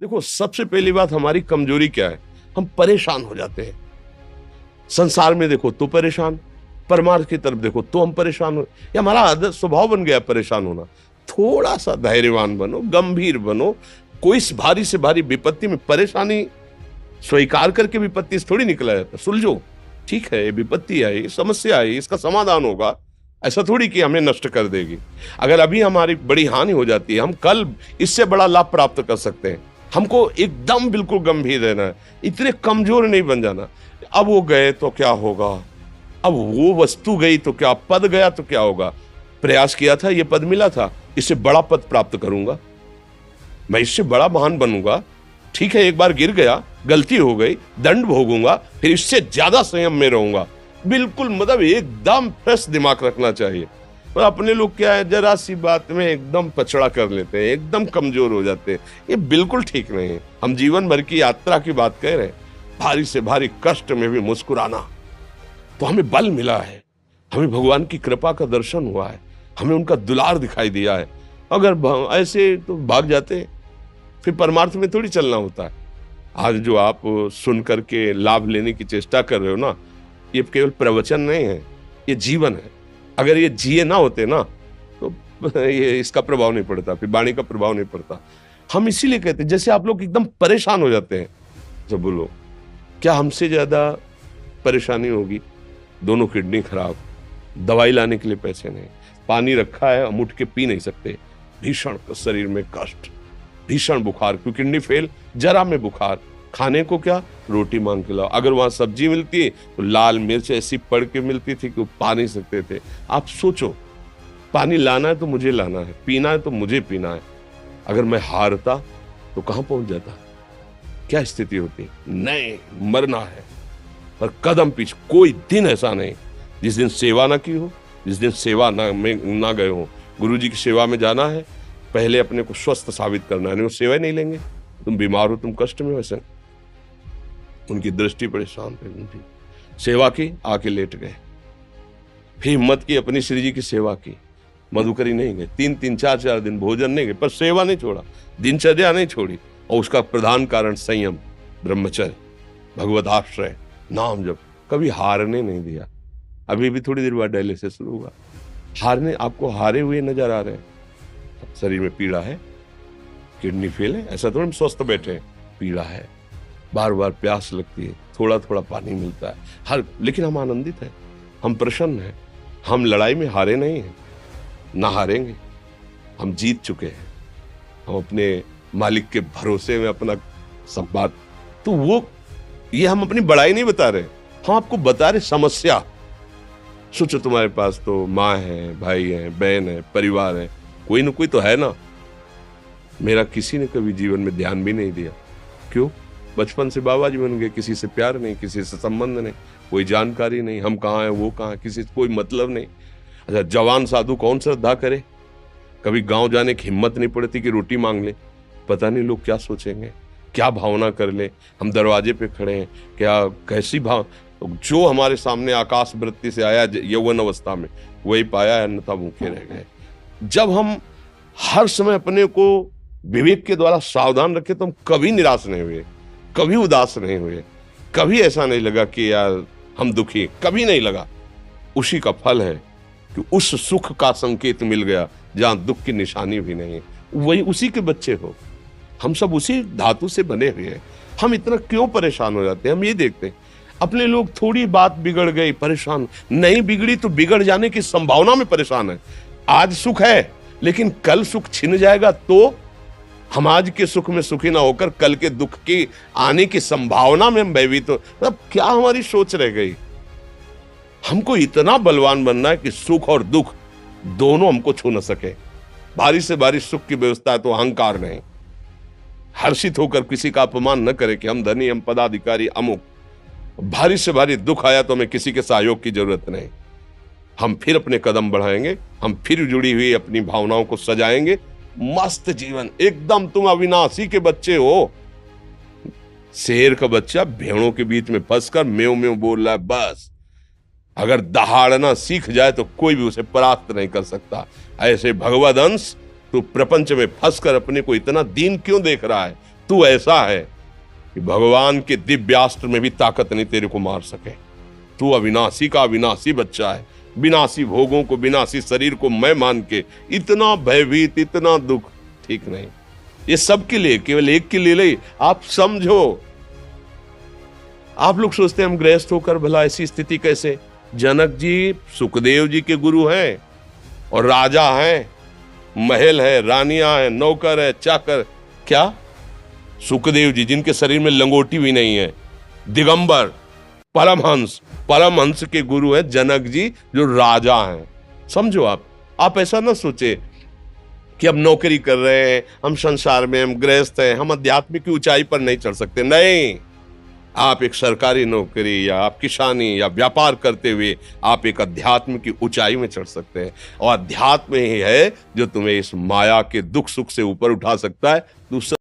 देखो, सबसे पहली बात हमारी कमजोरी क्या है? हम परेशान हो जाते हैं। संसार में देखो तो परेशान, परमार्थ की तरफ देखो तो हम परेशान हो। ये हमारा आदत स्वभाव बन गया परेशान होना। थोड़ा सा धैर्यवान बनो, गंभीर बनो। कोई इस भारी से भारी विपत्ति में परेशानी स्वीकार करके विपत्ति से थोड़ी निकला जाता। सुलझो, ठीक है, ये विपत्ति आई, समस्या आई, इसका समाधान होगा। ऐसा थोड़ी कि हमें नष्ट कर देगी। अगर अभी हमारी बड़ी हानि हो जाती है, हम कल इससे बड़ा लाभ प्राप्त कर सकते हैं। हमको एकदम बिल्कुल गंभीर रहना है, इतने कमजोर नहीं बन जाना। अब वो गए तो क्या होगा, अब वो वस्तु गई तो क्या, पद गया तो क्या होगा। प्रयास किया था, ये पद मिला था, इससे बड़ा पद प्राप्त करूंगा, मैं इससे बड़ा महान बनूंगा। ठीक है, एक बार गिर गया, गलती हो गई, दंड भोगूंगा, फिर इससे ज्यादा संयम में रहूंगा। बिल्कुल मतलब एकदम फ्रेश दिमाग रखना चाहिए। और अपने लोग क्या है, जरा सी बात में एकदम पछड़ा कर लेते हैं, एकदम कमजोर हो जाते हैं। ये बिल्कुल ठीक नहीं है। हम जीवन भर की यात्रा की बात कह रहे हैं, भारी से भारी कष्ट में भी मुस्कुराना, तो हमें बल मिला है, हमें भगवान की कृपा का दर्शन हुआ है, हमें उनका दुलार दिखाई दिया है। अगर ऐसे तो भाग जाते, फिर परमार्थ में थोड़ी चलना होता है। आज जो आप सुन करके लाभ लेने की चेष्टा कर रहे हो ना, ये केवल प्रवचन नहीं है, ये जीवन है। अगर ये जिए ना होते ना, तो ये इसका प्रभाव नहीं पड़ता, फिर वाणी का प्रभाव नहीं पड़ता। हम इसीलिए कहते हैं, जैसे आप लोग एकदम परेशान हो जाते हैं जब बोलो, क्या हमसे ज्यादा परेशानी होगी? दोनों किडनी खराब, दवाई लाने के लिए पैसे नहीं, पानी रखा है हम उठ के पी नहीं सकते, भीषण शरीर में कष्ट, भीषण बुखार, क्योंकि किडनी फेल, जरा में बुखार, खाने को क्या, रोटी मांग के लाओ। अगर वहां सब्जी मिलती है तो लाल मिर्च ऐसी पड़ के मिलती थी कि वो पा नहीं सकते थे। आप सोचो, पानी लाना है तो मुझे लाना है, पीना है तो मुझे पीना है। अगर मैं हारता तो कहां पहुंच जाता, क्या स्थिति होती? नहीं, मरना है, पर कदम पीछे। कोई दिन ऐसा नहीं जिस दिन सेवा ना की हो, जिस दिन सेवा ना गए हो। गुरु जी की सेवा में जाना है, पहले अपने को स्वस्थ साबित करना है, नहीं वो सेवा नहीं लेंगे। तुम बीमार हो, तुम कष्ट में हो, ऐसे उनकी दृष्टि परेशान थे, उनकी सेवा की, आके लेट गए। फिर हिम्मत की, अपनी श्री जी की सेवा की, मधुकरी नहीं गए, 3-3 4-4 दिन भोजन नहीं गए, पर सेवा नहीं छोड़ा, दिनचर्या नहीं छोड़ी। और उसका प्रधान कारण संयम, ब्रह्मचर्य, भगवत आश्रय, नाम जप, कभी हारने नहीं दिया। अभी भी थोड़ी देर बाद डायलिसिस शुरू हुआ। हारने, आपको हारे हुए नजर आ रहे हैं? शरीर में पीड़ा है, किडनी फेल है, ऐसा तो हम स्वस्थ बैठे हैं, पीड़ा है, बार बार प्यास लगती है, थोड़ा थोड़ा पानी मिलता है, लेकिन हम आनंदित हैं, हम प्रसन्न हैं। हम लड़ाई में हारे नहीं हैं, ना हारेंगे, हम जीत चुके हैं। हम अपने मालिक के भरोसे में अपना सब बात, तो वो ये हम अपनी बड़ाई नहीं बता रहे, हम आपको बता रहे समस्या। सोचो, तुम्हारे पास तो माँ है, भाई है, बहन है, परिवार है, कोई ना कोई तो है ना। मेरा किसी ने कभी जीवन में ध्यान भी नहीं दिया। क्यों? बचपन से बाबा जी बन गए, किसी से प्यार नहीं, किसी से संबंध नहीं, कोई जानकारी नहीं, हम कहाँ हैं, वो कहाँ, किसी से कोई मतलब नहीं। अच्छा, जवान साधु कौन श्रद्धा करे? कभी गांव जाने की हिम्मत नहीं पड़ती कि रोटी मांग ले, पता नहीं लोग क्या सोचेंगे, क्या भावना कर ले। हम दरवाजे पे खड़े हैं, क्या कैसी भाव, जो हमारे सामने आकाश वृत्ति से आया यौवन अवस्था में, वही पाया, अन्यथा भूखे रह गए। जब हम हर समय अपने को विवेक के द्वारा सावधान रखे, तो हम कभी निराश नहीं हुए, कभी उदास नहीं हुए, कभी ऐसा नहीं लगा कि यार हम दुखी, कभी नहीं लगा। उसी का फल है कि उस सुख का संकेत मिल गया जहां दुख की निशानी भी नहीं। वही उसी के बच्चे हो, हम सब उसी धातु से बने हुए हैं। हम इतना क्यों परेशान हो जाते हैं? हम ये देखते हैं, अपने लोग थोड़ी बात बिगड़ गई परेशान, नहीं बिगड़ी तो बिगड़ जाने की संभावना में परेशान है। आज सुख है, लेकिन कल सुख छिन जाएगा तो हम आज के सुख में सुखी ना होकर कल के दुख की आने की संभावना में हम भयभीत हो। मतलब क्या हमारी सोच रह गई? हमको इतना बलवान बनना है कि सुख और दुख दोनों हमको छू न सके। भारी से भारी सुख की व्यवस्था है तो अहंकार नहीं, हर्षित होकर किसी का अपमान न करे कि हम धनी, हम पदाधिकारी, अमुक। भारी से भारी दुख आया तो हमें किसी के सहयोग की जरूरत नहीं, हम फिर अपने कदम बढ़ाएंगे, हम फिर जुड़ी हुई अपनी भावनाओं को सजाएंगे। मस्त जीवन एकदम। तुम अविनाशी के बच्चे हो। शेर का बच्चा भेड़ों के बीच में फंसकर म्यों म्यों बोल रहा है, बस अगर दहाड़ना सीख जाए तो कोई भी उसे परास्त नहीं कर सकता। ऐसे भगवद अंश, तू प्रपंच में फंसकर अपने को इतना दीन क्यों देख रहा है? तू ऐसा है कि भगवान के दिव्यास्त्र में भी ताकत नहीं तेरे को मार सके। तू अविनाशी का अविनाशी बच्चा है। विनाशी भोगों को, विनाशी शरीर को मैं मान के इतना भयभीत, इतना दुख ठीक नहीं। ये सबके लिए, केवल एक के लिए नहीं। आप समझो, आप लोग सोचते हैं हम गृहस्थ होकर भला ऐसी स्थिति कैसे। जनक जी सुखदेव जी के गुरु हैं और राजा हैं, महल है, रानियां हैं, नौकर है, चाकर। क्या सुखदेव जी जिनके शरीर में लंगोटी भी नहीं है, दिगंबर, परमहंस, परमहंस के गुरु हैं जनक जी जो राजा हैं। समझो आप ऐसा ना सोचे कि हम नौकरी कर रहे हैं, हम संसार में, हम गृहस्थ हैं, हम आध्यात्मिक की ऊंचाई पर नहीं चढ़ सकते। नहीं, आप एक सरकारी नौकरी या आप किसानी या व्यापार करते हुए आप एक अध्यात्म की ऊंचाई में चढ़ सकते हैं। और अध्यात्म ही है जो तुम्हें इस माया के दुख सुख से ऊपर उठा सकता है। दूसरा